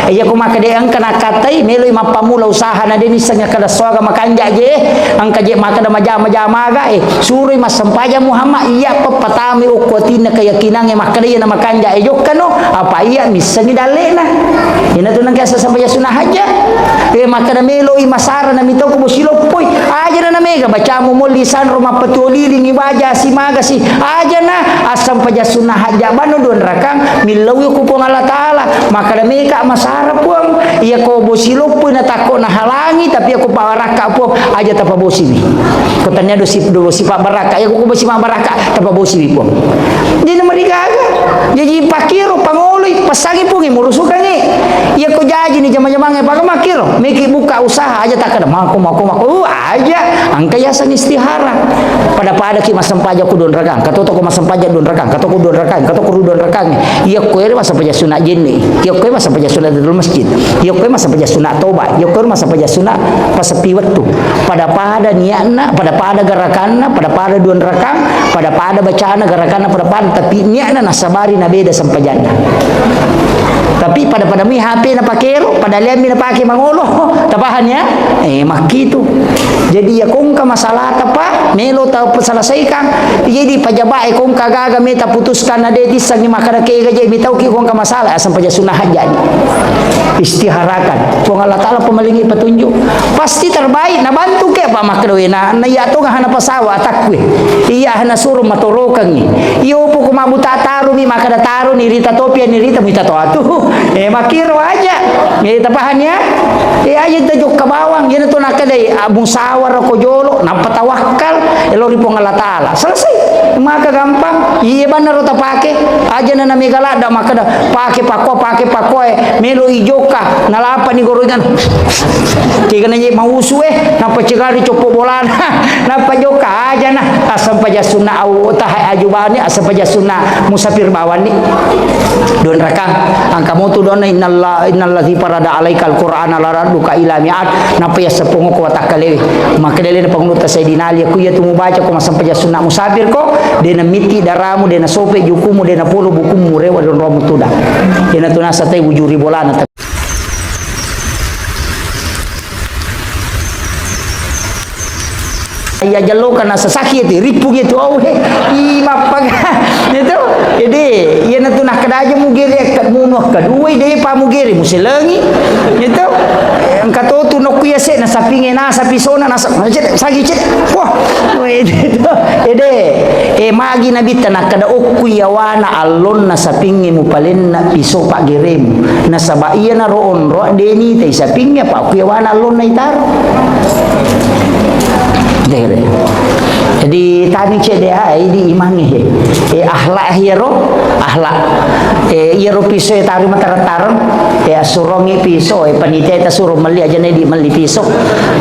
iya ko makadeang kana katay meloy mapamula usaha na din isang kada soga makanja je ang kaje makada majama-jamaga suroy masampaja Muhammad iya papatami ukwatin na keyakinan makada na makanja jok kano apa iya misangi dale na ina tunang kaya sasampaya sunah aja makada meloy masara na mito ko silopoy aja na mega baca mo lisan rumah petuliling ibaja si maga si aja na asam paja sunah aja bano don rakang milawi ko po Allah taala maka mega masara puang iya ko bosilo po na tako na halangi tapi ako pawaraka po aja tapa bosi ni ko tanya do si pa baraka iya ko bosi ma baraka tapa bosi ni po di na marigaga jadi pakiro panguloy pasagi po ngi murusukan ni iya ko jaji ni jama-jama pa makiro meki buka usaha aja tak ada maku aja angkaya sang istihara pada ki masampaja ku don rakang katoto ko masampaja don rakang katoto ko don rakang katoto ko don rakang iya ko ere masampaja sunat jinni iya ko masampaja sunat di masjid iya ko masampaja sunat toba iya ko masampaja sunat pasapi waktu pada niatna pada garakanna pada don rakang pada bacaana garakanna pada tapi niatna nasabari na beda sampajana tapi pada mi HP na pakero pada liam na pake mangulo tapahannya makitu jadi ya kung ka masalah tapa melo ta selesaikan jadi pajabai kung kagaga meta putuskan na dedi sang makada ke gaje mitau ki kung ka masalah asam paja sunah jadi istiharakan kung Allah taala pemalingi petunjuk pasti terbaik na bantu ke apa makdoe na iya to hana pasawa takwe iya hana suruh matorokan ni iyo po kumabuta taru ni makada taru ni rita topia ni rita mita to atu makiro aja tapahannya aja tajuk ke bawang jadi to nakadai musawar ko jolo napatawakal elori po Allah taala selesai maka gampang iya benar ta pake aja na migalada makada pake pako melo ijoka nalapa ni gorongan tiga nanya mausu napa cegari copo bolan napa joka aja nah asam paja sunna au tahai ajubani asam paja sunna musafir bawani don rakang angka mutu don innalladzi parada alaikal qur'ana laraduka ila mi'at napa ya sepungu ko takalewi maka dele pangnuta sayidina ali aku ya tumu baca ko masam paja sunna musafir ko dena miti daramu dena sope jukumu dena pulu bukumu rewa don romu tuda dena tunasa tay wujuri bolana iya jalo kana sasakit ripu gitu mapag itu jadi iya na tunah kadaja mugiri kat munuh kadua ide pa mugiri musilengi itu kato tunok kuya se na sapinge na sapisona na sagi cit wah ide magi na bitana kada okuya wana alon na sapinge mupalin na piso pa girem na sabaiya na roon ro deni tay sapinge pa kuya wana alon na itar jadi tadi cedea ini imani ahlak hero ahlak hero piso taru mataratarang surongi piso panitia ta suruh meli aja di meli piso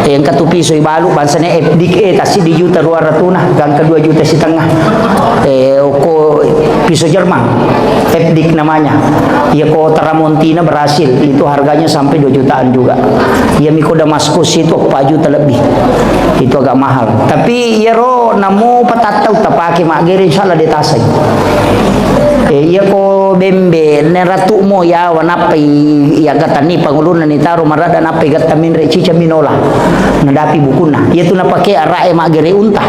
yang katu piso ibalu bansanya dik tasi di juta 200 gang ke 2 juta setengah ko piso Jerman dik namanya ya ko Tramontina berhasil itu harganya sampai 2 jutaan juga ya miko Damaskus itu 4 juta lebih itu agak mahal tapi ya ro namo patatau tapake magere insyaallah detasay iya ko bembe ne ratu mo ya wanapai ya gatani pangulunan ni taro marada napai gatamin re cica minola nadapi bukuna iya tu napake arae magere unta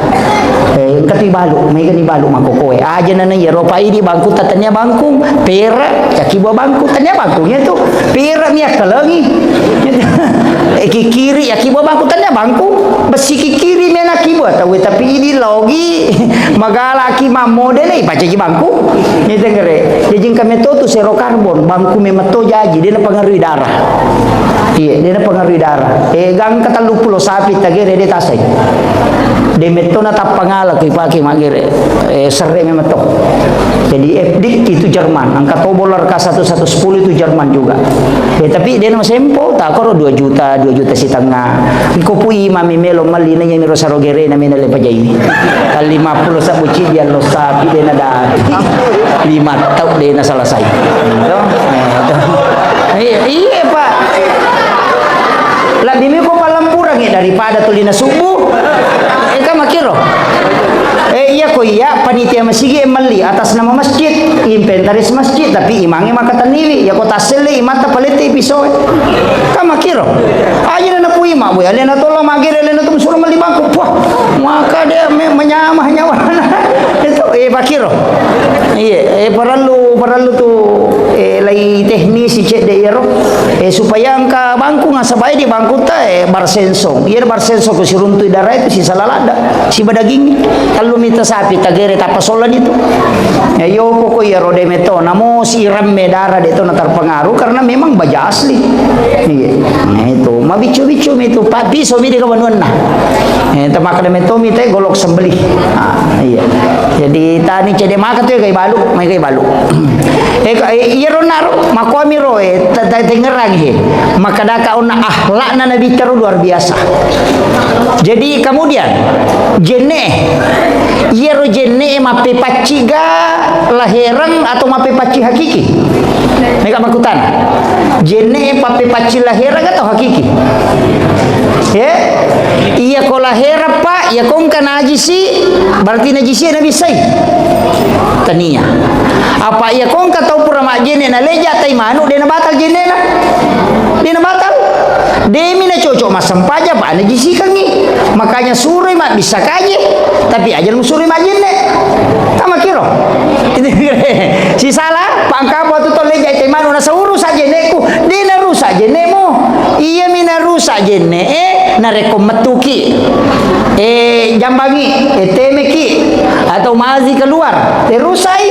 kati balu may gani balu makokoe aja na ya ro pai di bangku tatanya bangku pera ya kibo bangku tanya bangkunya tu pera miak kalangi kiri ya kibo bangku tanya bangku besi kiri mena kibo tapi ini logi magala ki model baca ji bangku ni tengere jadi kami tu sero karbon bangku memeto jaji dia pengaruhi darah iya dia pengaruhi darah gang kata lupulo sapi tagere dia tasai dia meto na tapangala ki paki magere sere memeto jadi FDIK itu Jerman angka tobolar K1110 itu Jerman juga tapi dia nama sempo tak koro 2 juta setengah kopui mami melo mali na yang rosarogere na minale paja ini 50 sabuci dia lo sapi dia nada 5 tahun dia na selesai iya pak lebih mi ko palamburang daripada tulina subuh kan makiro iya ko iya panitia masjid mali atas nama masjid inventaris masjid tapi imangnya maka tanili ya kota sele mata palete piso kamakiro aja na pui mak boy alena tolong magire alena tu suruh mali bangku wah maka dia menyamah nyawa itu pakiro iya perlu tu lagi teknis cek de iro supaya angka bangku ngasabai di bangku ta barsensong iya barsensong ku si runtu darah itu si salalada si badaging kalau mita sapi tagere tapasolan itu yo pokok ya rode meto namo si ramme darah itu na terpengaruh karena memang baja asli iya nah itu mabicu-bicu itu papi somi di kawanuan nah temaka de meto mita golok sembelih iya jadi tani cede maka tu kay balu may kay balu iya ronaro makwami ro tengerang makadaka una akhlak na nabi teru luar biasa. Jadi kemudian jene iya ro jene mape paciga lahiran atau mape paci hakiki mereka makutan jene mape paci lahiran atau hakiki ya iya ko lahiran pak ya kong ka najisi berarti najisi nabi say tania apa iya kong ka tau pura mak jene na leja tay manu dia na batal jene na dia na batal demi na cocok masam paja pak najisi kangi makanya suri mak bisa kaje tapi aja lu suri mak jene sama kiro si salah pangka buat tu leja tay manu na saurus aja neku dia na rusak jenemu iya mina rusak jene na rekom metuki jambangi temeki atau mazi keluar rusai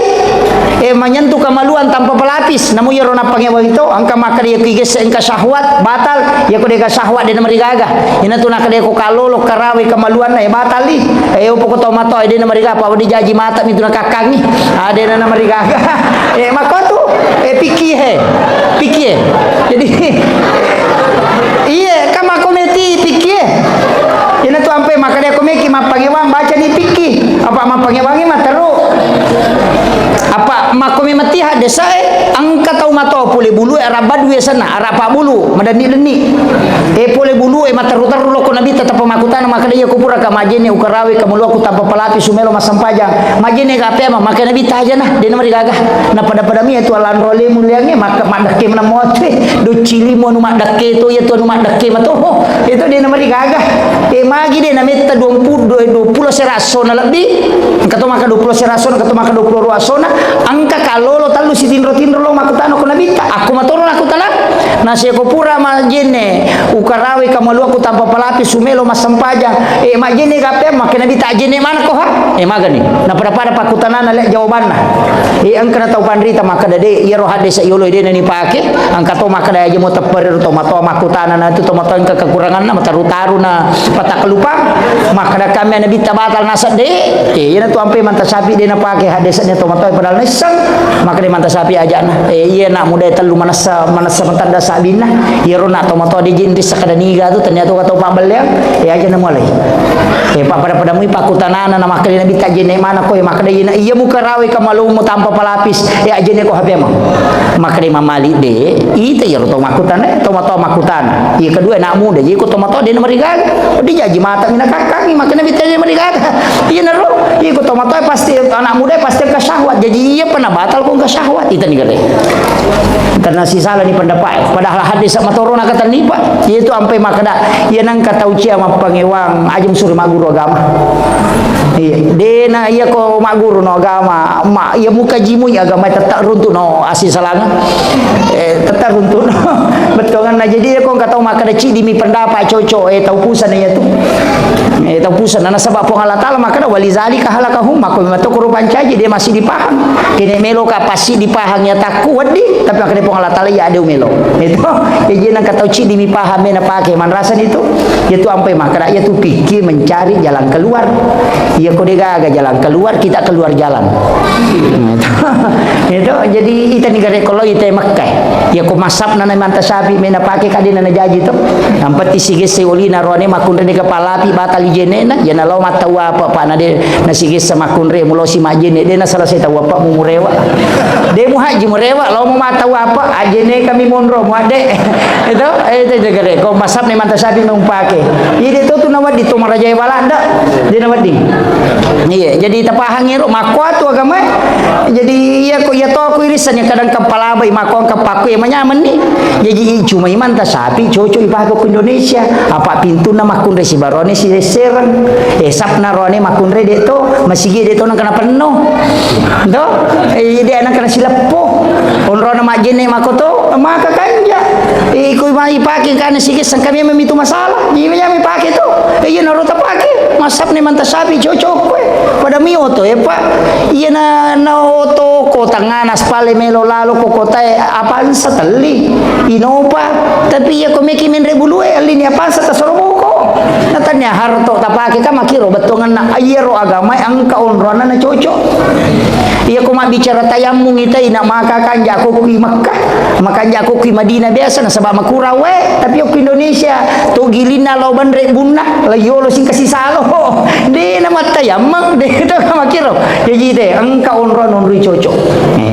menyentuh kemaluan tanpa pelapis namun ya rona pangewa itu angka maka dia kiges engka syahwat batal ya ko deka syahwat dia mari gaga ina tu nak dia ko kalolo karawe kemaluan na batal li upo ko tomato dia mari gaga pa di jaji mata mitu na kakang ni ada na mari gaga maka tu piki jadi iya kama kometi piki ina tu ampe maka dia komeki mapangewang baca ni piki apa mapangewangi materu apa makomi mati desa angka tau mato pule bulu rabad we sana arapa bulu madani leni pule bulu mataru-taru lo ko nabi tetap pemakutan maka dia kupura ka majene ukarawe kamulu aku tanpa pelapi sumelo masampajang majene ka pema maka nabi tajana dia mari gagah na pada mi itu alan role muliange maka madake na mote do cili mo nu madake to ya tu nu madake mato itu dia mari gagah magi dia na meta 20 seraso na lebih kato maka 20 seraso kato maka 20 ruasona angka kalolo talu si tindro lo makutano ko nabita aku matoro aku tanak nasi ko pura majene ukarawe kamalu aku tanpa palapi sumelo masampajang majene kape makin nabita jene mana ko ha magani na pada pakutanana le jawabanna angka na tau pandrita maka dade yero hade sa yolo ide ni pake angka to maka daya mo teper to mato makutana na tu to mato angka kekurangan na mataru-taru na patakelupang maka da kami nabita batal nasad de yana tu ampe manta sapi de na pake hade sa to mato padahal nisang maka di manta sapi aja na iya nak muda telu manasa mentanda sabina yero nak tomato di jindis sakada niga tu ternyata kata pak beliang aja na mulai pak pada mu pakutanana na maka di nabi tajene mana ko maka di iya muka rawe kamalu mu tanpa pelapis aja ne ko habe maka di mamali de itu yero to makutana tomato makutana iya kedua nak muda jadi ko tomato di mari gaga di jaji mata mina kakangi maka nabi tajene mari gaga iya naro iya ko tomato pasti anak muda pasti ka syahwat jadi iya pernah batal kok enggak syahwat itu nih gede karena si salah ni pendapat padahal hadis sama torona kata ni pak yaitu ampai makada ia nang kata uci sama pangewang ajum suruh maguru agama iya dena iya ko maguru no agama mak iya muka jimu agama tetap runtuh no asih salanga tetap runtuh no betul kan jadi ko kata makada ci di mi pendapat cocok tahu pusan ya tu tahu pusan nana sebab Allah taala makada walizalika halakahum maka memang kurupan caji dia masih dipaham kini melo ka pasti dipahangnya tak kuat di tapi akan dipong Allah taala ya ada melo itu jadi nang kata uci dimi paham na pakai man rasan itu itu ampai maka ya tu pikir mencari jalan keluar ya ko degaga jalan keluar kita keluar jalan itu jadi kita negara kalau kita Makkah ya ko masap nana manta sapi mena pakai kadina na jaji tu nampak sige seolina rone makun re kepala pi batal jenena ya na lo mata apa pa na de na sige sama kunre mulosi majene de na selesai tahu apa mu murewa de mu haji murewa lo mau mata apa ajene kami monro mu ade itu gere ko masap ni manta sabi mempake ini tu nawat di Tumaraja Walanda di nawat di iya jadi tapahang iro makwa tu agama jadi iya ko iya to aku irisan yang kadang kepala bai makon kepaku yang menyaman ni jadi cuma manta sapi coco ibago ke Indonesia apa pintu na makun resi barone si serang sapna rone makun re de to masigi de to nang kana penuh do dia anak kana silepo onro na majene makoto maka kanja ikut mai pakai karena sikit sang kami memitu masalah ini kami pakai tu iya naruto pakai masap ni manta sapi cocok pada mio to pak iya na oto kota nganas pale melo lalo ko kota apaan sateli inopa tapi iya ko meki men rebulu alin apa sa tasorobuko natanya harto tapake ka makiro betongan na ayero agama angka onrona na cocok iya ko bicara tayamum ita ina maka kanja ko ku Makkah makanya aku ke Madinah biasa na sabab makura we tapi aku Indonesia to gilina lo bandre bunna la yolo sing kasih salo de na matayamang de to makiro jadi de angka onron onri cocok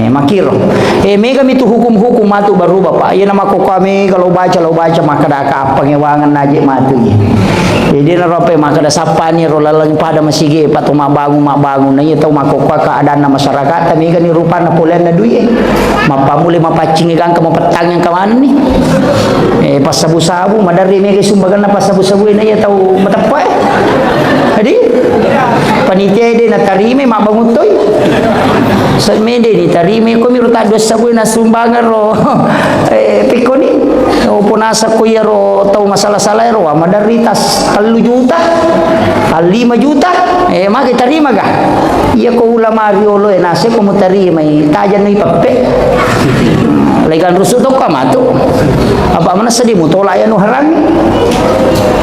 makiro mega mitu hukum-hukum matu baru bapak iya nama ko kami kalau baca maka dak pangewangan naje matu jadi na rope maka da sapani ro lalang pada masige patu mak bangun na iya tau mako keadaan masyarakat tapi kan rupana polen na duye mapamule mapacing gang kamu petang yang kawan ni pas sabu-sabu madari mege sumbagan na pas sabu-sabu ina ya tahu matapa jadi panitia de na tarime mak bangutoy sa mede ni tarime ko miro ta dos sabu na sumbangan ro pikoni o punasa ko yero tahu masalah-salah ro madari tas 3 juta 5 juta maka tarima ga iya ko ulama riolo nase ko mutarima tajan ni pape lekan rusuk tu kama tu apa mana sedih mutola ya nu harami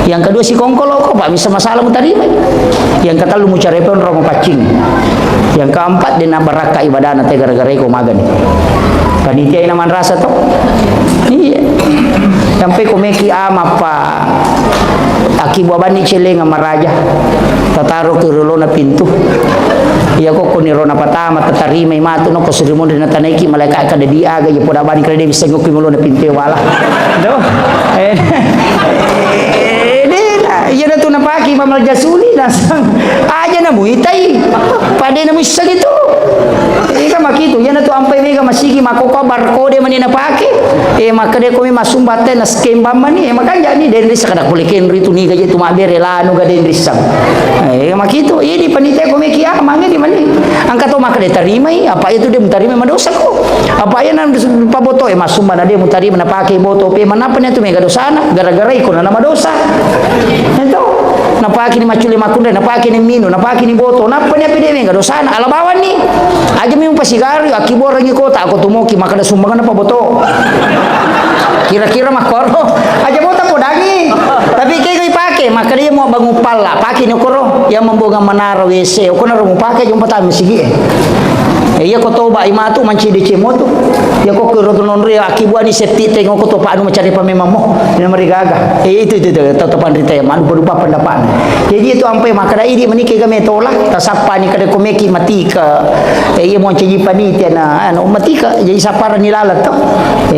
yang kedua si kongkolo kok pak bisa masalah mutarima yang kata lu mucarepon romo pacing yang keempat dina baraka ibadah na gara-gara ko magan panitia ina man rasa tu iya sampai ko meki apa aki bani celeng maraja tataro ke rolona pintu iya kok ni rona patama tatarima imatu no ko sirimo na tanaiki malaikat kada diaga ya poda bani kada bisa ngoki mulona pintu wala do iya na tu napaki pamal jasuli nasang aja na muitai pade na muisa gitu ika makitu iya na tu ampai mega masigi makoko barcode mani napaki makade ko mi masumbate na skemba mani makanya ni den risa kada kuliken ritu ni gaje tu mabere lanu ga den risa makitu ini panitia ko meki mangi di mani angka to makade tarima apa itu dia mutarima madosa ko apa ya nan paboto masumba na dia mutarima napaki boto pe manapanya tu mega dosana gara-gara iko na madosa itu napaki ni maculi makunde napaki ni minu napaki ni boto napanya pede menga dosana alabawan ni aja mi pasigari akibor ngi kota aku tumoki makada sumbangan apa boto kira-kira makoro aja boto podagi tapi kayak ipake maka dia mau bangun pala paki ni koro yang membuka menara WC ukona rumu pake jumpa tamu sigi iya ko toba imatu manci de cemoto ya ko ko nonre akibu ani seti tengok ko topa anu mencari pamemamo ni marigaga itu totopan rita ya man berupa pendapat jadi itu ampai makada ini meniki kami tolak tasapa ni kada komeki mati ka iya mo ciji panitia na anu mati ka jadi sapara ni lalat to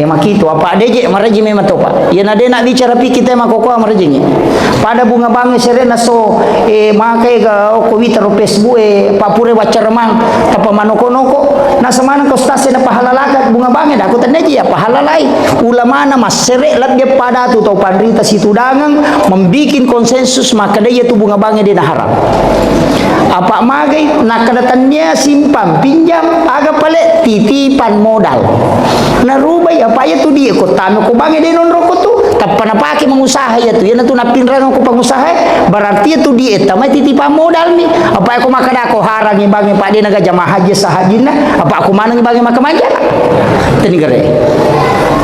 makitu apa deje maraji memang topa ya nade nak bicara pi kita makoko maraji pada bunga bange serena so makai ga ko witaro Facebook papure wacarmang tapa manoko-noko na samana ko stase na pahalalakat bunga bange da ko taneji ya pahalalai ulama na masere lat dia pada tu tau pandrita situ dangang membikin konsensus maka dia tu bunga bange dia haram apa magai nak kadatannya simpan pinjam aga pale titipan modal na rubai apa ya tu dia ko tano ko bange dia non roko tu tapana pake mengusaha ya tu ya na tu na pinrang ko pengusaha berarti tu dia tamai titipan modal ni apa aku makada ko harangi bange pak dia naga jamaah haji sahajina apa aku mana bagi makan manja tani gare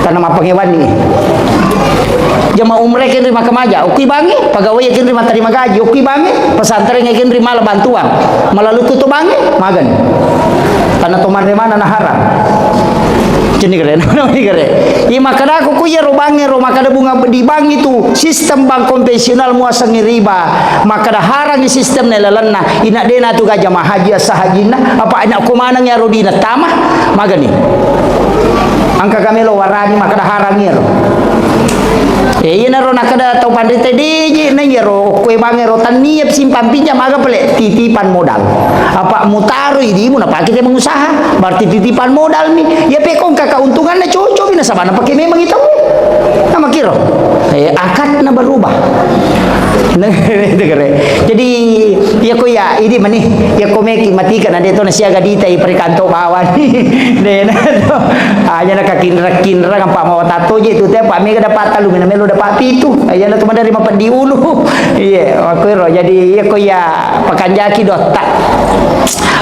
tanah mapangewan ni jamaah umrah kan terima kemaja uki bangi pegawai kan terima terima gaji uki bangi pesantren kan terima bantuan melalui tutu bangi magan tanah toman mana na haram jadi keren iya makada aku kuya robange ro makada bunga di bank itu sistem bank konvensional muasangi riba makada harangi sistem nelalanna ina dena tu ga jamaah haji sahajina apa anak kumana nya rodina tamah magani angka kami lo warani makada harangi ro Iya na ro nakada tau pandai tadi je na ro kue bange ro niap simpan pinjam aga pele titipan modal. Apa mutaru ini mun apa kita mengusaha berarti titipan modal mi. Ya pekong kakak untungannya cocok bina sabana pakai memang itu. Nama kiro. Akad na berubah. Jadi ya ko ya ini mani ya ko meki matikan ada to na siaga dita iprikanto bawan. Dena to. Anya na kakinra-kinra ang pamawa tato je tu teh pa mi kada patalu mina melo dapat itu. Aya na tuman dari mapan diulu. Iya, aku ro jadi ya ko ya pakanjaki dotak.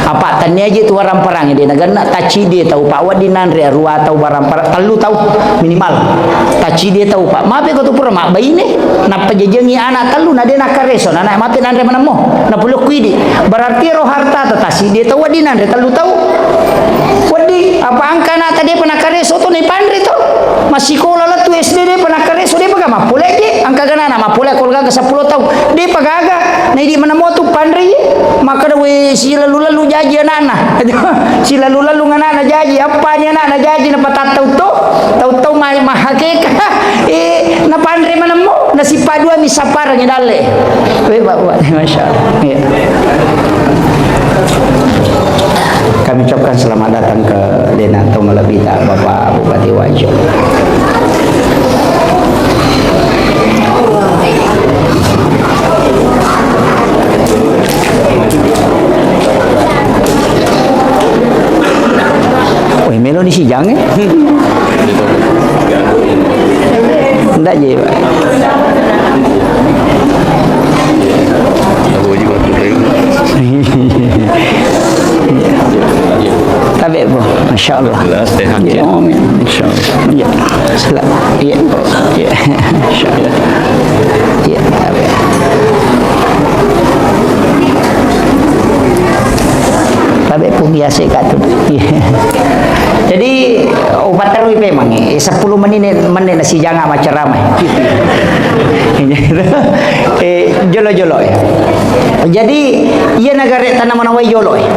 Apa tanya aja tu orang perang dia nagana taci dia tahu pak wadi nanre rua tahu barang perang telu tahu minimal taci dia tahu pak mape ko tu pura mak bayi ni napa jejengi anak telu na dia nak kareso anak mape nanre manamo na puluk kuidi berarti roh harta tatasi dia tahu wadi nanre telu tahu wadi apa angka nak tadi pernah kareso tu ni pandri tu masih kola lah tu SD dia pernah kareso dia pakai mapule je angka gana na mapule kolga ke 10 tahu dia pagaga na di manamo tu pandri maka we sila lalu jaji anak-anak sila lalu anak-anak jaji apanya anak-anak jaji na patatau tahu mahakeka na pandre manamo na si padua mi saparnya dale we bawa masyaallah ya. Kami ucapkan selamat datang ke Denato Malabita Bapak Bupati Wajo. Wih, melo ni si Jang Enggak je, Pak. Tapi bu, masya Allah. Sehat ya. Masya Allah. Ya, ya, ya, masya Allah. Ya, tapi. Tapi pun biasa kat tu. Jadi obat terus memang 10 menit nasi jangan macam ramai. Jolo-jolo ya. Jadi ia negara tanaman awai jolo ya.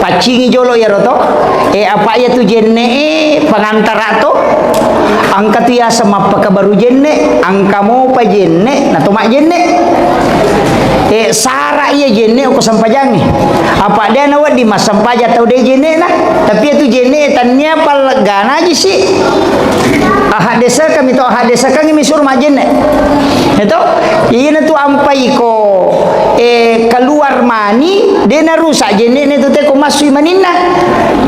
Pacingi jolo ya roto. Apa ya tu jenne pengantar to. Angka tu ya sama apa baru jenne, angka mau pa jenne, na tomak jenne. Sara iya jenne ko sampajangi. Apa dia nawat di mas sampaja tau dia jenne nah. Tapi itu jenne tanya pal gana aja sih. Ahad desa kami tu ahad desa kami misur majenne. Itu iya tu ampai ko keluar mani dia na rusak jenne tu teh ko masui manina.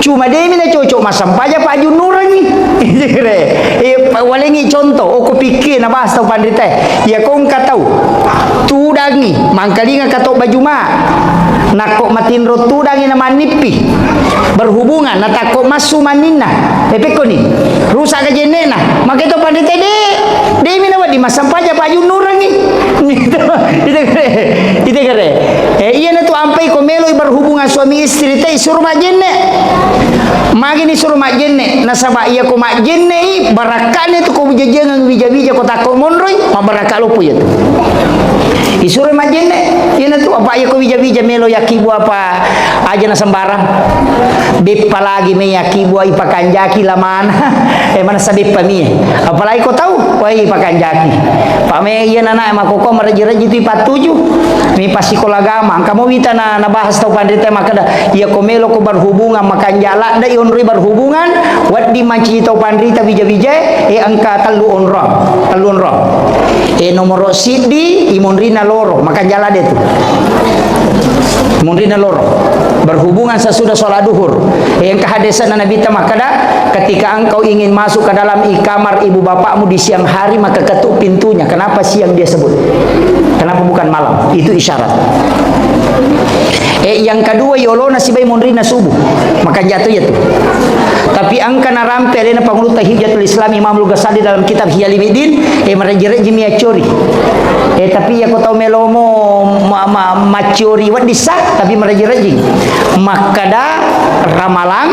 Cuma dia mina cocok mas sampaja Pak Junurangi. Walengi contoh aku pikir na bahas tau pandita. Ya kau tahu tu dangi mangkalinga katok baju ma nakok matin rotu dangi nama nipi berhubungan na takok masu manina epeko ni rusak ke jenena maka itu pandita de mina wadi masampaja Pak Junurangi itu kere iya na tu ampai ko meloi berhubungan suami istri teh suruh mak jenne magi ni suruh mak jenne nasaba iya ko mak jenne barakane tu ko bujajengan bija-bija ko takok monroy ma baraka lupu ya tu isuruh mak jenne iya na tu apa iya ko bija-bija melo yakibu apa aja na sembarang bepa lagi me yakibu ipakanjaki lamana mana sabepa mi apalagi ko tahu wah ipakanjaki pak me iya nana makoko maraji-raji tu ipatuju mi pasti kolagama kamu wita na bahas tau pandita maka dah iya ko melo ko berhubungan makan jala da onri berhubungan wat di manci tau pandita bija-bija angka telu onrong nomor sidi imonrina loro makan jala de tu imonrina loro berhubungan sesudah sholat duhur yang kehadesan Nabi Tamakada ketika engkau ingin masuk ke dalam kamar ibu bapakmu di siang hari maka ketuk pintunya. Kenapa siang dia sebut? Kenapa bukan malam? Itu isyarat. Yang kedua yolona si bayi monrina subuh maka jatuh ya tuh. Tapi angka narampe ada pengulut Tahiyatul Islam Imam Al-Ghazali dalam kitab Hiyalimiddin meraji-raji miacori. Tapi ya kau tahu melomo macori wat disah tapi meraji-raji. Maka dah ramalang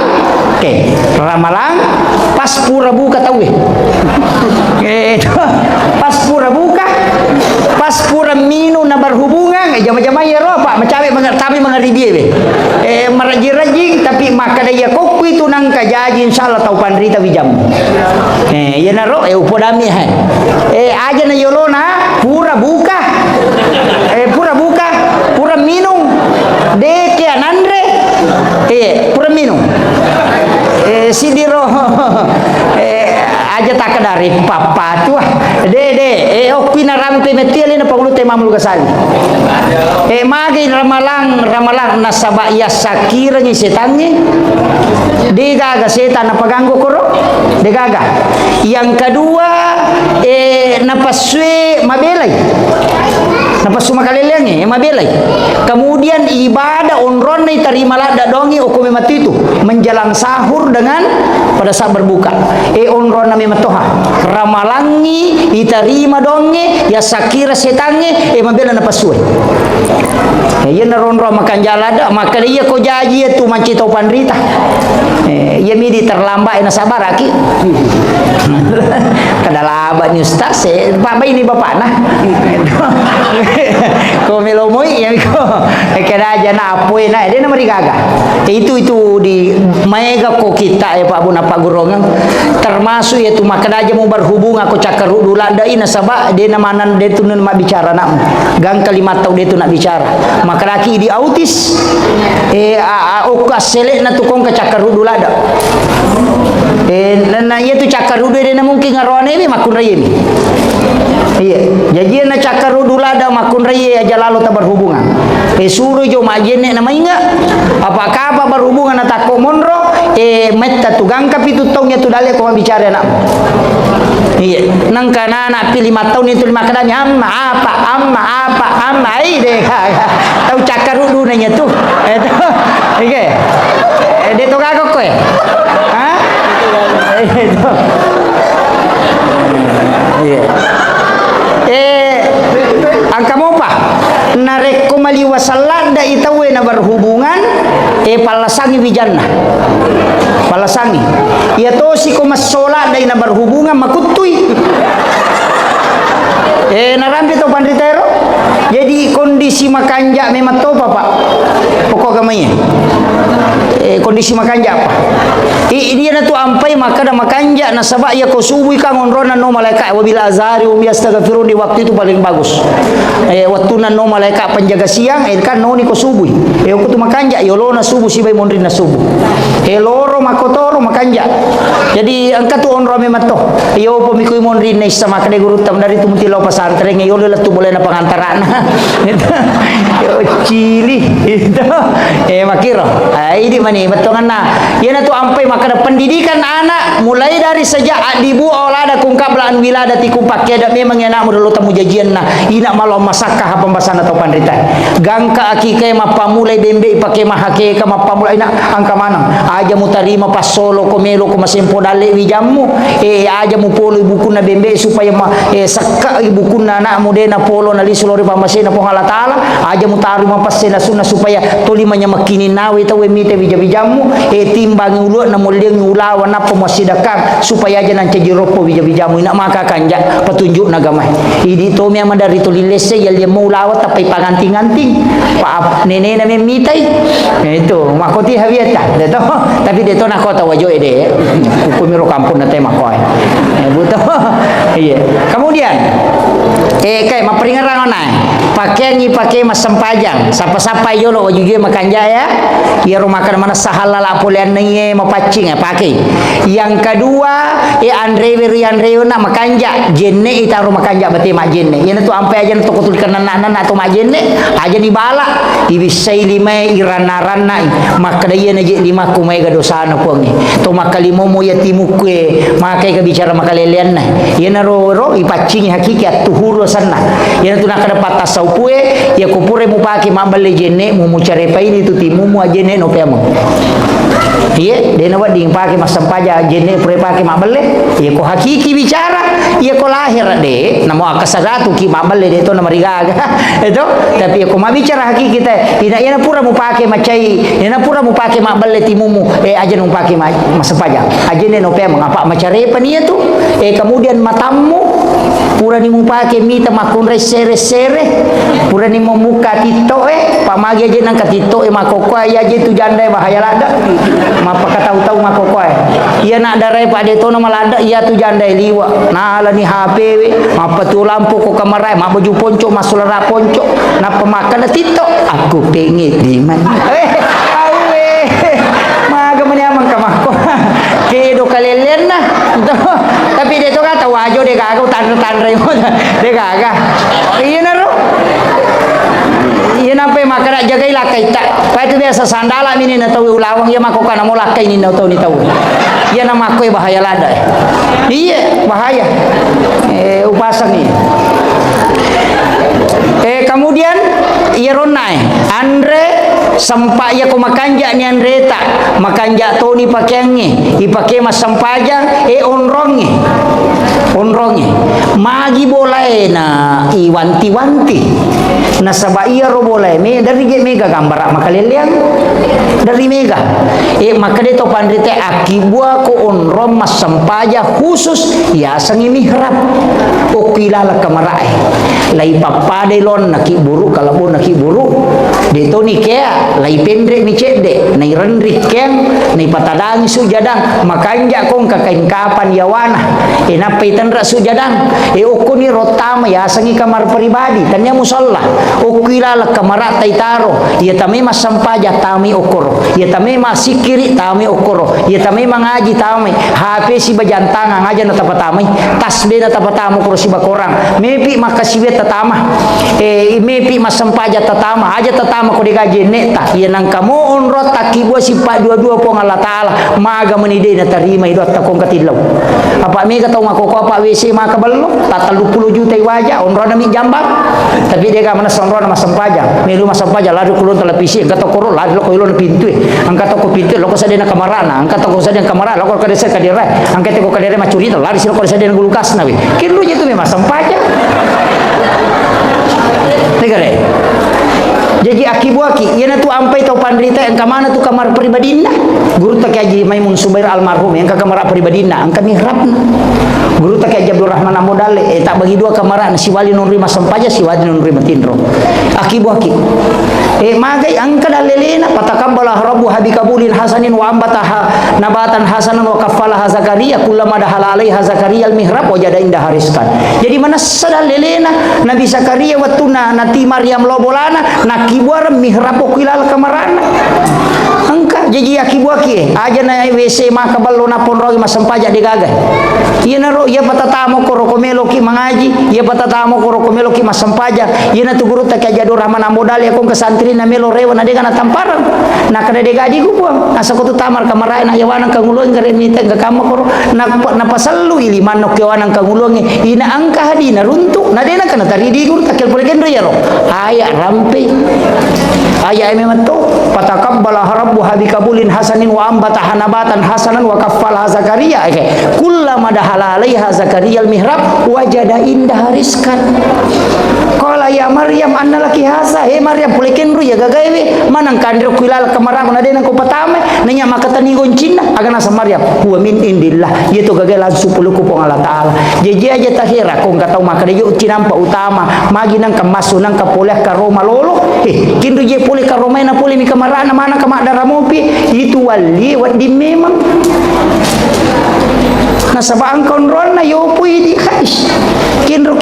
ramalang pas pura buka tahu pas pura buka pas pura minu na berhubungan jama-jama ya roh pak mecawe tapi mengari dia meraji-raji tapi maka daya kokku itu nang kajaji insyaallah tau pandrita wijam. Ya naro upodami aja na yolona pura buka. Pura minum. Deke anandre. Pura minum. Sidiro aja tak dari papa tua de okina rampe metiali na pangulu mamul gasali magi ramalang nasaba ya sakira ni setannya digaga setan apa ganggu koro digaga yang kedua napaswe mabelai napasu makalelenge mabelai kemudian ibadah onron ni terima lada dongi hukum mati itu menjelang sahur dengan pada saat berbuka onron nami matoha ramalangi diterima dongi ya sakira setange mabela napaswe ya naronro makan jalada maka dia ko jaji itu manci tau pandrita ya midi terlambat na sabar aki kadalaba ni ustaz bapak ini bapak nah ko melomoi ya ko kena aja na apoy na dia nama digaga itu di mega ko kita Pak Bun Pak Gurongang termasuk yaitu maka aja mau berhubung aku cakar dula dai na sabak dia namanan dia tu nak bicara nak gang kalimat tau dia tu nak bicara maka laki di autis oka selek na tukong ka cakar dula da na ia tu cakar dia na mungkin ngarone ni makun raya ni iya jadi na cakar dula da makun raya aja lalu tak berhubungan suruh jo majene nama inga apakah apa berhubungan atau komonro metta tu gang kapi tu tongnya tu dale ko bicara nak iya nang kana na pilih 5 tahun itu 5 kadami amma apa deh tahu cakar dulu nanya tu itu oke dia tu kagok kowe ha itu iya angka mau apa narek kumali wasalada itawe na berhubungan palasangi wijanna palasangi ya to si ko masola dai na berhubungan makutui narampi to pandritero jadi kondisi makanja memang to Pak pokok gamanya kondisi makanja apa dia na tu ampai maka da makanja na sabak ya ko subuh kang onrona no malaikat wabila azari um yastaghfirun di waktu itu paling bagus waktu na no malaikat penjaga siang kan no ni ko subuh ko tu makanja yolona subuh si bay mondrin na subuh loro makotoro makanja jadi angkat tu onro memang to yo pemikui mondrin na sama kade guru tam dari tu mutilau pesantren yo le tu boleh na pangantaran yo cili itu makiro ini mani betongan na yana tu ampai maka da pendidikan anak mulai dari sejak dibu olada kungkap laan wiladati kumpak ada memang enak dulu tamu jajian na ina malam masakah pembahasan atau pandrita gangka akike mapa mulai bembe pakai mahake ka mapa mulai na angka manang aja mutarima pas solo komelo ko masempo dale wijamu aja mu polo ibuku na bembe supaya sakka ibuku na anak modena polo na lisulori pamasena po Allah taala aja mutarima pasena sunna supaya tolimanya makini nawe tawe mite wijamu timbangi ulu na muliang ulawan na pemasidakang supaya aja nan cejiropo wijamu ina maka kanja petunjuk nagamai idi to mi amandari to lilese yal dia maulawat tapi panganting-anting paap nene na memitai itu makoti hawieta deto tapi deto na kota wajo ede kumiro kampung na tema koy buto iya kemudian kayak maperingaran onai pakai masempajang sapa-sapa yolo wajuje makanja ya rumah kan mana sahala la polian nengi mapacing pakai yang kedua Andre nak makanja jenne ita rumah kanja beti mak jenne yana tu ampai aja tu kutul kenanan atau mak jenne aja di bala ibisai lima irana-rana maka dia naji 5 kumai ga dosana puangi to makalimo mo yatimu kue makai ka bicara makalelean na yana ro ipacing hakikat tuhuro sana yana tu nak kada patas saupue ya kupure mu paki mambale jenne mu cari pa ini tu timu mu ajene no pemo iya dia nak ding paki masampaja jenne pure paki mambale ya ko hakiki bicara ya ko lahir de namo akasaratu ki mambale de to na marigaga itu tapi ya ko mabicara hakiki kita ina yana pura mu paki macai yana pura mu paki mambale timumu aja nu paki masampaja ajene no pemo apa macare pa niya tu kemudian matamu pura pura ni mupake mita makun resere pura ni memuka tito pamagi aja nang katito makokoi aja tu janda bahaya lada mapa tahu makokoi iya nak darai pak deto nama lada iya tu janda liwa nah lah ni HP mapa tu lampu ko kamarai mak baju ponco masulara ponco na pemakan tito aku pengen di mana awe maga meniamang kamako kedo kalelen nah tapi dia tu kata wajo dia gagau tanda-tanda dia gagah iya naro iya nampai maka nak jagai lakai tak pa itu biasa sandala mini na tahu ulawang ya makoka na mo lakai ni na tahu ni tahu iya nama aku bahaya lada iya bahaya upasang ni kemudian iya ronai Andre sampai ya ko makanja ni Andreta makanja to ni pakyange ipake mas sampaja onronge magi boleh na iwanti-wanti na sabaiya ro boleh me dari ge mega gambar makaleliang dari mega maka de to pandrite akibua ko onrom mas sampaja khusus ya sangi mihrab o kilala kamarae lai papade lon nakiburu kalau pun nakiburu de to ni kea lai pendre ni cede nai rendri keng nai patadang sujadang makanja kong kakain kapan yawana napai tanra sujadang ukuni rotama ya sangi kamar pribadi tanya musalla ukilala kamara taitaro ya tami masampaja tami okoro ya tami masikiri tami okoro ya tami mangaji tami HP si bajantanga ngaja na tapatami tasbih na tapatamu kuro si bakorang mepi makasiwe tatama mepi masampaja tatama aja tatama ko digaji neta ya nang kamu onrot takibwa si pak dua-dua pong Allah Ta'ala maga menide na tarima idot takong katilaw apa mega tau makoko apa WC maka belum tak 30 juta wajah onrot nami jambak tapi dia ka mana sonro na masampaja melu masampaja ladu kulon televisi angkat tokoro ladu ko ilon pintu angkat toko pintu loko sadena kamarana angkat toko sadena kamarana loko kadesa kadira angkat toko kadira macurita ladu silo ko sadena gulukas nawe kiru je tu memang masampaja negara jadi akibuaki yana tu ampai tau pandrita yang kamana tu kamar pribadina guru tak Haji Maimun Subair almarhum yang ke kamar pribadina angka mihrabna guru tak Haji Abdul Rahman Amodale tak bagi dua kamar si wali nun rima sampaja si wali nun rima tindro akibuaki magai angka dalelena patakabbala rabbu habikabulin hasanin wa ambataha nabatan hasanan wa kaffalaha Zakaria kullama dahala alaiha Zakaria al-mihrab wajada indah hariskan jadi mana sadalelena Nabi Zakaria watuna nati Maryam lobolana nakibuar mihrab okilal kamarana angka jadi akibuaki aja na WC maka ballo na ponrogi masampaja digagay iya naro iya patatamo ko rokomelo ki mangaji iya patatamo ko rokomelo ki masampaja iya na tuguru ta kaya Abdul Rahman Amodal ya kong kasantri na melo rewa na dega na tamparan na kada degadi ko buang asa ko tu tamar kamaray na yawanang kangulong garemita gakama ko na pasallu iliman no yawanang kangulong ina angka hadi na runtuk na dena kana taridi guru takil polegendo yaro aya rampe aya memang to patakabbala rabbu habikabulin hasanin wa ambataha nabatan hasanan wa kaffalaha Zakaria kullama dahala alaiha Zakaria al-mihrab wajada indah rizkan qala ya Maryam anna laki hasa Maryam pulekenru ya gagawe manang kandiro kulal kamarang na denang ko patame nanya makatani goncina agana sa Maryam huwa min indillah yeto gagawe langsung puluku pong Allah Ta'ala jeje aja tahira kung katau makadayo tinampa utama magi nang kamasu nang kapoleh ka Roma lolo kindu je pole ka Roma na pole mi kamarana mana kamak daramopi itu wali wadi memang nasabang konron na yopui di kais kinro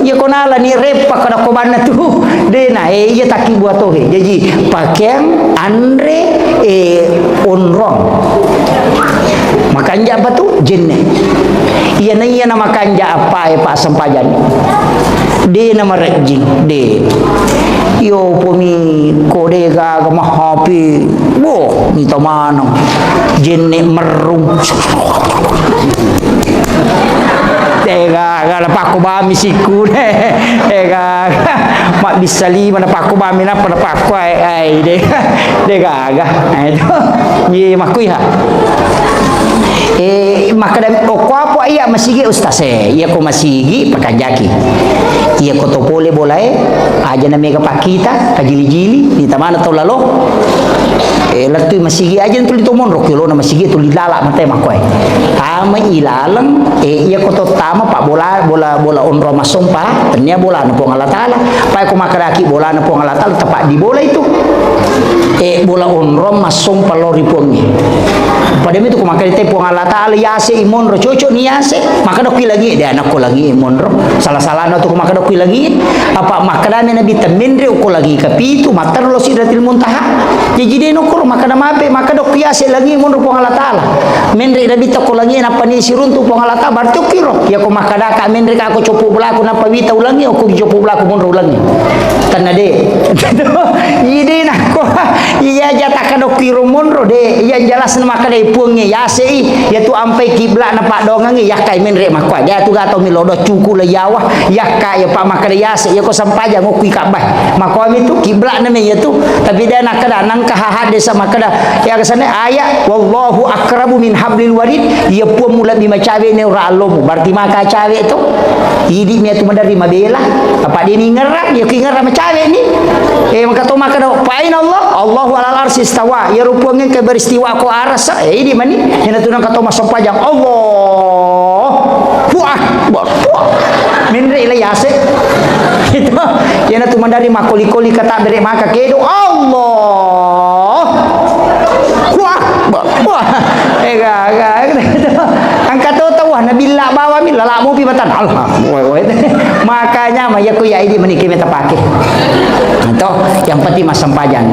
ya konala ni repa kana kobana tu dena ya taki buat tohe jadi pakaian andre onrong makanja apa tu jenne iya nama kanja apa pak sampajan de nama rejing de yo pumi kode ga mahapi bo ni tamano jenne merung tega gala pakko bami siku tega mak bisali mana pakko bami na pada pakko ai de gaga itu ye makui ha maka dan ko apa iya masigi ustaz ya ko masigi pakanjaki iya ko to pole boleh aja na mega pakita kajili-jili ni tamana to lalo latu masigi aja tuli to monro kilo na masigi tuli lala mate makoy tama ilalang iya ko to tama pak bola onro masompa tanya bola na po Allah taala pa ko makaraki bola na po Allah taala tepat di bola itu bola onro masompa lori pongi pada itu ko makarite po Allah taala yase imonro cocok ni yase maka doki lagi dia anak ko lagi imonro salah-salah na to ko maka doki lagi apa makadane nabi temendre ko lagi kapitu matar lo sidratil muntaha jadi no ko maka mape maka dok yase lagi imonro po Allah taala mendre nabi to ko lagi na pani siruntu po Allah taala bartu kiro ya ko makada ka mendre ka ko copo belaku na pawita ulangi o ko copo belaku monro ulangi tanade ide na ko iya jata ka dok kiro monro de iya jelas na maka dai puangi yase ya tu ampai kiblat na pak dongangi ya kai mendre makwa dia tu gato milodo cuku le yawa ya kai ya pak makada yase ya ko sampaja ngokui kabah makwa itu kiblat na me ya tu tapi dia nak kada nang kahahat desa makada ya kesana ayat wallahu akrabu min hablil warid ya puan mula bima cawe ne ora alomu berarti maka cawe tu idi me tu mandari mabela apa dia ni ngerak ya ki ngerak macawe ni maka to maka pain Allahu alal arsy istawa ya rupanya ke beristiwa ko aras ini mani ina tu nang kato masopajang Allah puah minre ila yase itu yana tu mandari makoli-koli kata dari maka kedo Allah wah angkat tahu nabi la bawa mi la mu pi batan Allah makanya mah ya ku ya ini meniki meta pakai atau yang penting masam pajang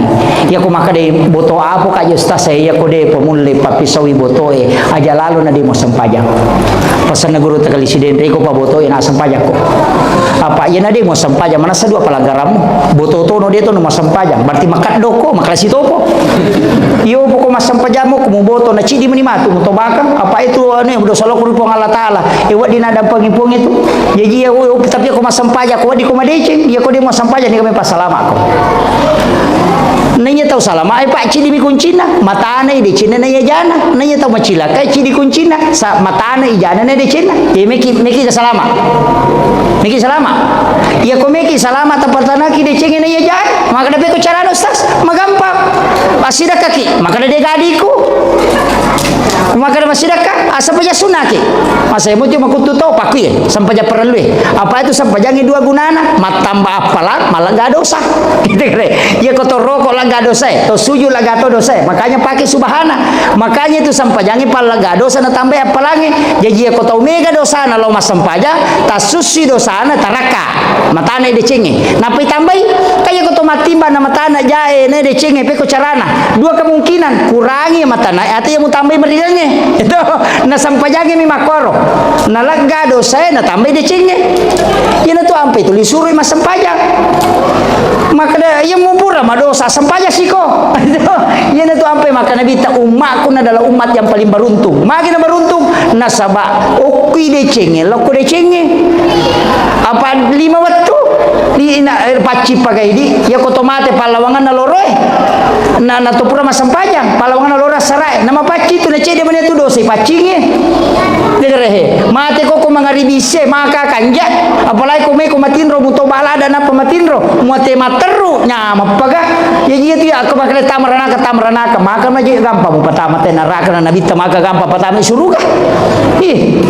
ya ku maka de boto apa ka ustaz saya ya ku de pemule papisawi boto aja lalu na de masam pajang pesan guru tekali siden reko pa boto ina asam pajang ko apa ya na de masam pajang mana sadua palagaramu boto to no de to no masam pajang berarti makat doko maklasi topo yo poko masam pajamu ku boto na cidi meni matu to bakang apa itu ne udah solo ku Allah taala wa dina ada pangipung itu jadi ya tapi aku masam pajak ko di ko madece ya ko di masam pajak ni kami pasalama ko nanya tahu salama ai pak cidi mi kuncina matana ide cina nanya jana nanya tahu macila kai cidi kuncina sa matana ijana ne de cina meki salama ya ko meki salama tapatana ki de cenge nanya jana maka dapat ko cara ustaz magampang asida kaki maka de gadiku maka ada masyarakat sampai sunaki masa emo cuma kutu tau pakui sampai perlu apa itu sampai jangan dua gunana matamba apalah malah gak dosa gitu kere ya kotor rokok lah gak dosa to suju lah gak dosa makanya pakai subhana makanya itu sampai jangan pala gak dosa na tambah apalagi jadi ya kotor mega dosa na lo mas sampaja tasusi dosa na taraka matane de cenge napi tambai kayak kotor matimba na matana jae ne de cenge peko carana dua kemungkinan kurangi matana ati yang mau tambah meridange itu na sampajage mi makoro na lagga dosa na tambah de cenge ina tu ampe tu lisuri mas sampajang maka da yang mupura madosa sampaja siko ina tu ampe maka nabi ta umatku adalah umat yang paling beruntung makin beruntung nasaba okui de cenge loko de cenge apa 5 waktu di ina paci pagai di ya kotomate palawangan na loroe na tupura mas sampajang palawangan na lora sarai nama paci tu na cede mana tu dosa pacinge degerehe mate ko mangaribise maka kanja apalagi ko me ko matinro muto balada na pamatinro muate materu nya mapaga ya gitu ya aku bakal tamranaka maka maji gampang patama te neraka na nabi maka gampang patama surga ih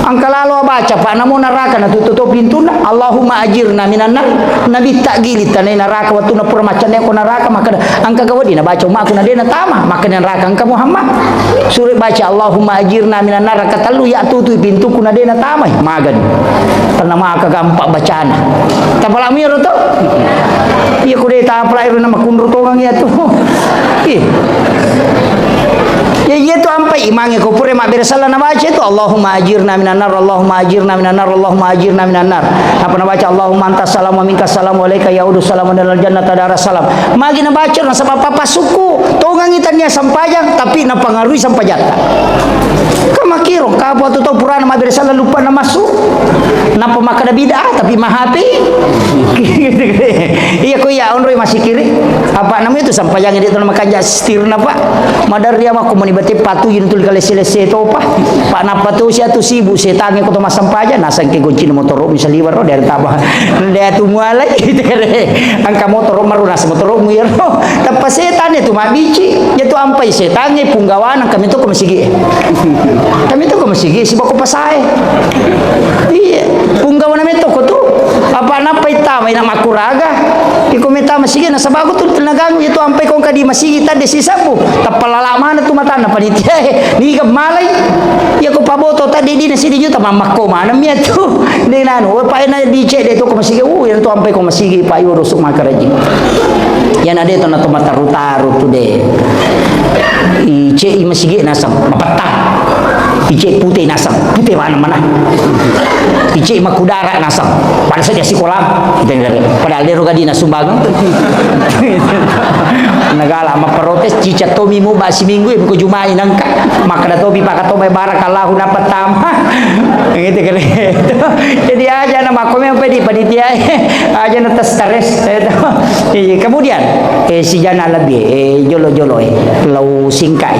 angka lalu baca pak namun neraka na tutup pintuna Allahumma ajirna minan nar nabi tak gilit tanai neraka waktu na pura macam ko neraka maka angka gawadi na baca mak aku na dena tama maka neraka angka Muhammad surat baca Allahumma ajirna minan nar kata lu ya tutu pintu kuna dena tamai magan karena maka gampang bacaan tapala miro to iya ko de tapala iro na makunro to ngang ya to ya itu ampai imange ko pure mak bersala na baca itu Allahumma ajirna minan nar Allahumma ajirna minan nar Allahumma ajirna minan nar apa na baca Allahumma antas salam wa minkas salam wa alayka yaudu salam dalal jannata dar salam magi na baca na sabab papa suku tongang itannya sampajang tapi na pangaruhi sampajata kamakiro kapo tu to purana mak bersala lupa na masuk napa makada bid'ah tapi mahati iya ko ya onroi masih kiri apa namanya itu sampajang itu nama kanja stirna pak madar dia mah komuni bati patu yun tul kale selese to pak napa tu sia tu sibu setange ko to masam paja nasan ke goncin motor misal liwar dari tabah dia tu mualai itu kare angka motor marunas motor muir tapi setan itu mah bici dia tu ampai setan ni punggawan kami tu kemasigi si bako pasai iya punggawan na to ko tu apa na paita may na makuraga ikometa masigi na sabago tu tinagang itu ampai kong kadi masigi tadi sisabu tapalalaman na tumata na panitia ni ka malay ya ko paboto tadi di na sidi juta mamako mana miya tu ni nano pa na di che de to ko masigi yan to ampai ko masigi pa yuro suk makaraji yan ade to na to mataru-taru tu de ice masigi na sa mapatah ice putih nasam putih mana ice makudara nasam pada saja sekolah padahal dia roga dina sumbangan nagala maprotes cica tomi mo ba si minggu ko jumai nangka makada tobi pakatobe barakallahu dapat tama gitu kan jadi aja nama kami apa di panitia aja na stres kemudian si jana lebih jolo-jolo lau singkai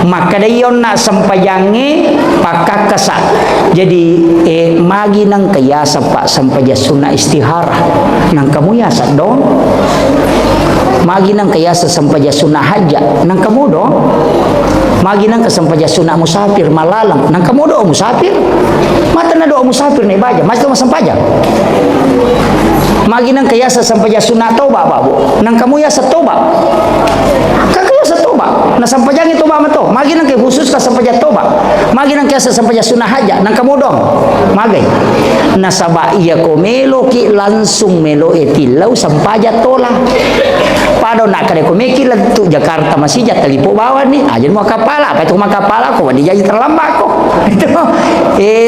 maka dayon na sampayange pakakasa jadi magi nang kayasa pak sampaja sunna istihara nang kamu yasa dong magi nang kayasa sampaja sunna haja nang kamu dong magi nang kasampaja sunna musafir malalang nang kamu dong musafir mata na dong musafir na ibaja mas dong sampaja magi nang kayasa sampaja sunna toba babu nang kamu yasa toba kakayasa toba na sampajang itu ba mato magi nang kay khusus ka sampaja toba magi nang kayasa sampaja sunah haja nang kamu dong magay nasaba iya ko melo ki langsung melo etilaw sampaja tola pado nak kade ko meki tu Jakarta masih jatalipo bawa ni aja mau kapala apa itu makapala ko di jadi terlambat ko itu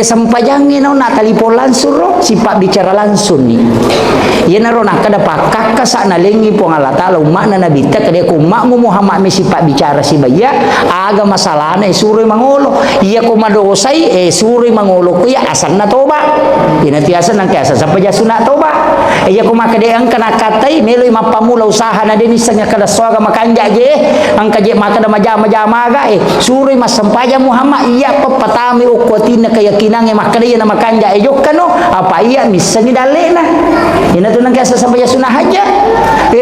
sampajang ino na talipo langsung ro sipak bicara langsung ni iya naro nak kada pakak kasa na lengi po Allah taala umak na nabita kade ko umakmu Muhammad mi sipak bicara si baya aga masalah na suruh mangolo iya ko madosai suruh mangolo ko ya asal na toba ina tiasa nang tiasa sampai jasuna toba iya ko makade ang kana katai melo mapamula usaha na denis sanya kada soga makanja je ang kaje makada majama ga suruh mas sampaja Muhammad iya papatami ukwatina keyakinan makada na makanja jokano apa iya misalnya dalena ina tu nang tiasa sampai jasuna haja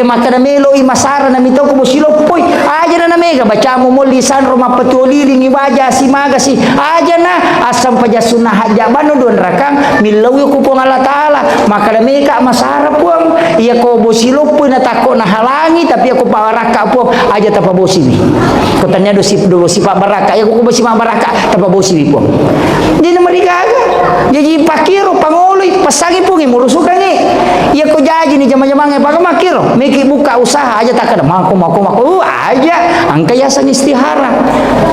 makada melo masara na mito ko bosilopoy aja na mega baca mo lisan rumah petuliling ibaja si maga si aja na asam paja sunah haja banu don rakang milawi ko po Allah taala maka meka masara puang iya ko bosilo po na tako na halangi tapi ako pawaraka po aja tapa bosi ni ko tanya do si pa baraka ya ko bosi ma baraka tapa bosi ni po di na marigaga jadi pakiro pangoloy pasagi po ngi murusukan ni iya ko jaji ni jama-jama pa makiro meki buka usaha aja tak ada mako aja angka yasan istihara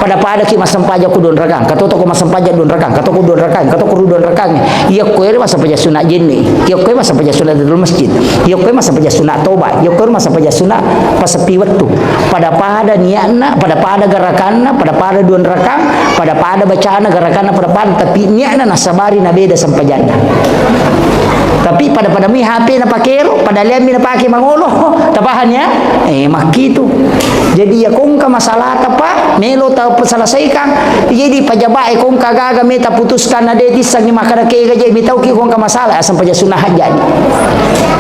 pada ki masampaja ku don ragang katoto ko masampaja don ragang katoto ko don ragang katoto ko don ragang iya ko ere masampaja sunat jinni iya ko masampaja sunat di masjid iya ko masampaja sunat toba iya ko masampaja sunat pasapiwat tu pada niatna pada garakanna pada don ragang pada bacaana garakanna pada tapi niatna nasabari na beda sampajana tapi pada mi HP na pakero pada liam na pake mangolo tapahannya makitu jadi ya kung ka masalah tapa melo ta selesaikan jadi pajabae kung kagaga meta putuskan na dedi sang makada ke gaje mitau ki kung ka masalah asam paja sunah haja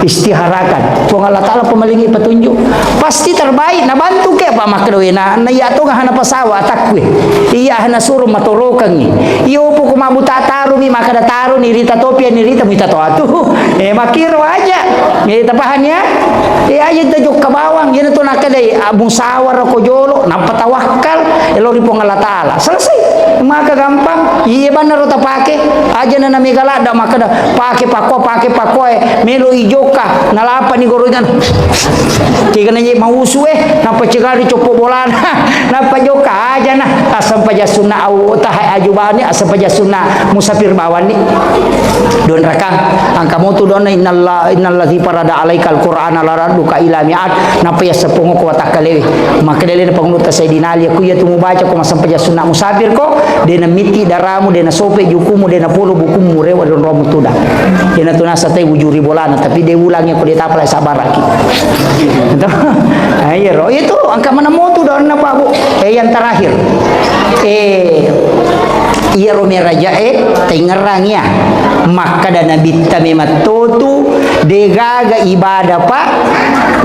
istiharakan kung Allah taala pemalingi petunjuk pasti terbaik na bantu ke apa makdoe na ya to hana pasawa takwe iya hana suruh matorokan ni iyo po kumabuta taru ni makada taru ni rita topia ni rita mita to atu makiro aja tapahannya aja tajuk ke bawang yan to nakadai musawar ko jolo napatawakal elori po Allah taala selesai maka gampang iya benar ta pake aja na namigalada makada pake pako melo ijoka nalapa ni gorogan tiga nanya mausu napa cegari copo bolan napa joka aja nah asam paja sunna au tahai ajubani asam paja sunna musafir bawani don rakang angka motu don innalladzi parada alaikal qur'ana laraduka ila mi'at napa ya sepungo ko takalewe maka dele na pangunut sayidina ali ku ya tumu baca ko masam paja sunna musafir ko dena miti daramu dena sope jukumu dena pulu bukumu rewa don romu tuda dena tunasa tay wujuri bolana tapi de ulangnya ko ditapla sabaraki ayo itu angka mana motu don napa bu yang terakhir iya romi raja tengerangnya maka dana bitta mematotu degaga ibadah pak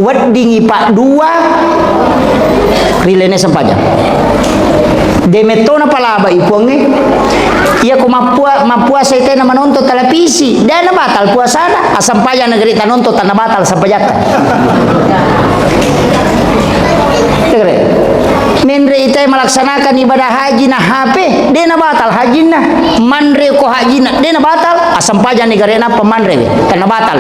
weddingi pak dua rilene sampajang demetona palaba iponge iya ko mapuasa ite na manonto televisi dana batal puasana asampaya negeri tanonto tanah batal sampajaka tegere menre ite melaksanakan ibadah haji na HP dena batal hajina manre ko hajina dena batal asampaja negara na pemanre tanah batal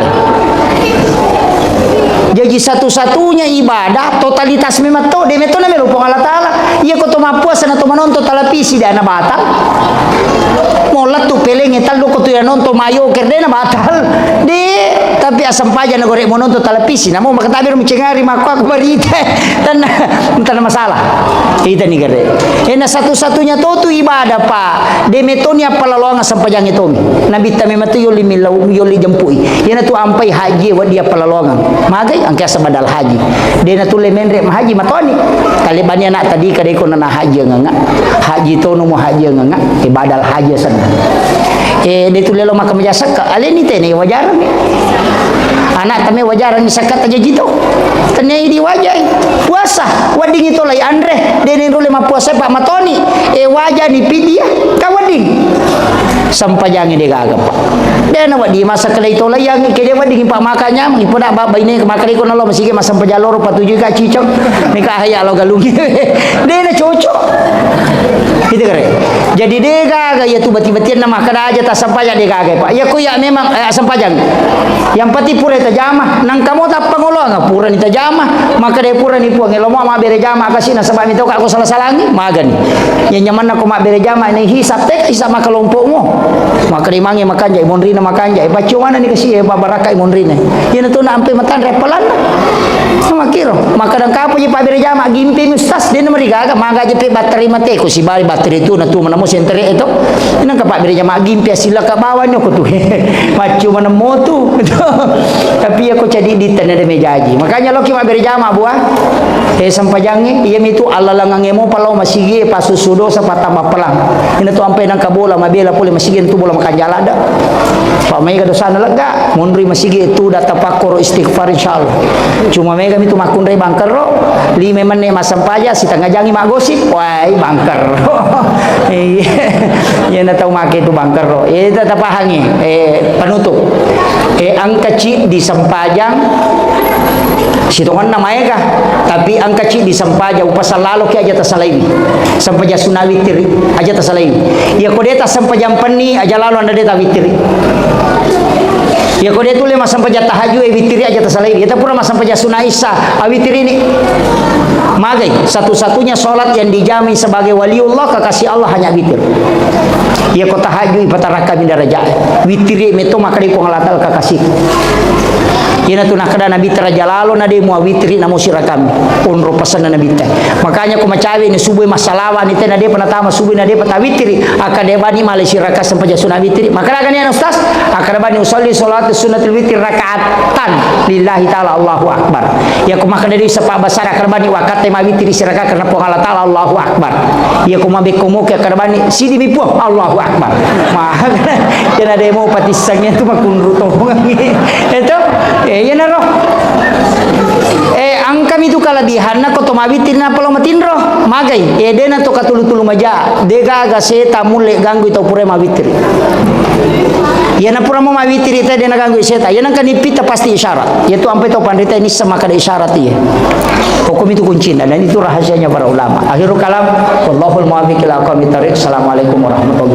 jadi satu-satunya ibadah totalitas memang to de metona melu pong Allah taala iya ko to mapuasa na to manonto televisi dana batal molat tu pelenge tal do ko to nonton mayo kerdena batal de tapi asam paja na gore mononto televisi namo makatabi ro micengari makwa ko barite tan masalah kita ni gere ena satu-satunya to tu ibadah pa de metonia palalonga sampajang itu nabi tame matu yoli milau yoli jempui yana tu ampai haji wa dia palalonga magai angka sabadal haji de na tu le menre haji matoni kali bani anak tadi kade ko na haji nganga haji to no mo haji nganga ibadal haji sana de tu lelo makam jasa ka ale ni tene wajar ni anak tame wajar ni sakat aja gitu tene di wajah puasa wading itu lai andre dene rule ma puasa pak matoni wajah ni pidia ka wading sampajangi de gaga pak dene wadi masa kala itu lai yang kede wading pak makanya ipoda ba baine makari ko nalo masige masam pajaloro patuju ka cicong ni ka haya lo galungi dene cocok itu kere jadi de gaga ya tu bati-batian nama kada aja tak sampaya de gaga pak ya ko ya memang sampajang yang pati pura tajamah nang kamu tak pangolong pura ni tajamah maka de pura ni puang elomo ma bere jama kasina sebab itu aku salah-salangi magan yang nyaman aku mak bere jama ni hisap tek hisap maka lompokmu maka di mangi makan jai monrina makan jai bacu mana ni kasih baraka monrina yen tu nak ampe matan repelan sama kiro maka dan kapo je pa bere jama gimpi mustas den meriga maga je pe bateri mate ko si bari bateri tu na tu manamo sentere itu nang ka pa bere jama gimpi sila ka bawanya ko tu bacu mana motu tapi aku jadi di tanah de mejaji makanya lo ki ma bere jama buah sampajangi iya mitu Allah langangemo palo masige pasusudo sa patama pelang ina tu ampe nang kabola mabela pole masige tu bola makanjala ada pa mai kada sana lega munri masige tu data pakor istighfar insyaallah cuma mega mitu makunre bangker ro lime mene masampaja si tangajangi mak gosip wai bangker ya na tau make tu bangker ro tata pahangi penutup angka ci di Sampajang sitongan namanya kah tapi angka ci di Sampaja upasal lalu ki aja tasalaimi Sampaja sunawi tiri aja tasalaimi ya kodeta Sampajang peni aja lalu anda deta witiri ya kode tu le Sampaja tahaju witiri aja tasalaimi ya pura Sampaja sunaisa awitiri ini magai satu-satunya sholat yang dijamin sebagai waliullah kekasih Allah hanya witir ya ko tahaju ipataraka min daraja witiri meto makari ko ngalatal kekasih ina tu nak kada nabi teraja lalu nade mu witri na musira kami unro pesan nabi teh makanya ku macawi ni subuh masalawa ni teh nade panatama subuh nade pata witri akade bani malaysia raka sampaja sunah witri maka gani ustaz akade bani usolli salat sunnatul witri rakaatan lillahi taala Allahu akbar ya ku maka dari sepa basar akade bani wakat tema witri siraka karena po Allah taala Allahu akbar ya ku mabe komo ke akade bani sidi mipu Allahu akbar mah kana demo patisangnya tu makunru tong itu ya naro angkam itu kalabihan na ko tomabitin na palo matinro magay dena to katulu-tulu maja dega gaseta mule ganggu itu pure mawitri ya na pura mo mawitri ita dena ganggu seta ya nang kanipita pasti isyarat yaitu ampe to pandita ini sama kada isyarat iya hukum itu kuncinya dan itu rahasianya para ulama akhirul kalam wallahul muwaffiq ila aqwamit thariq assalamualaikum warahmatullahi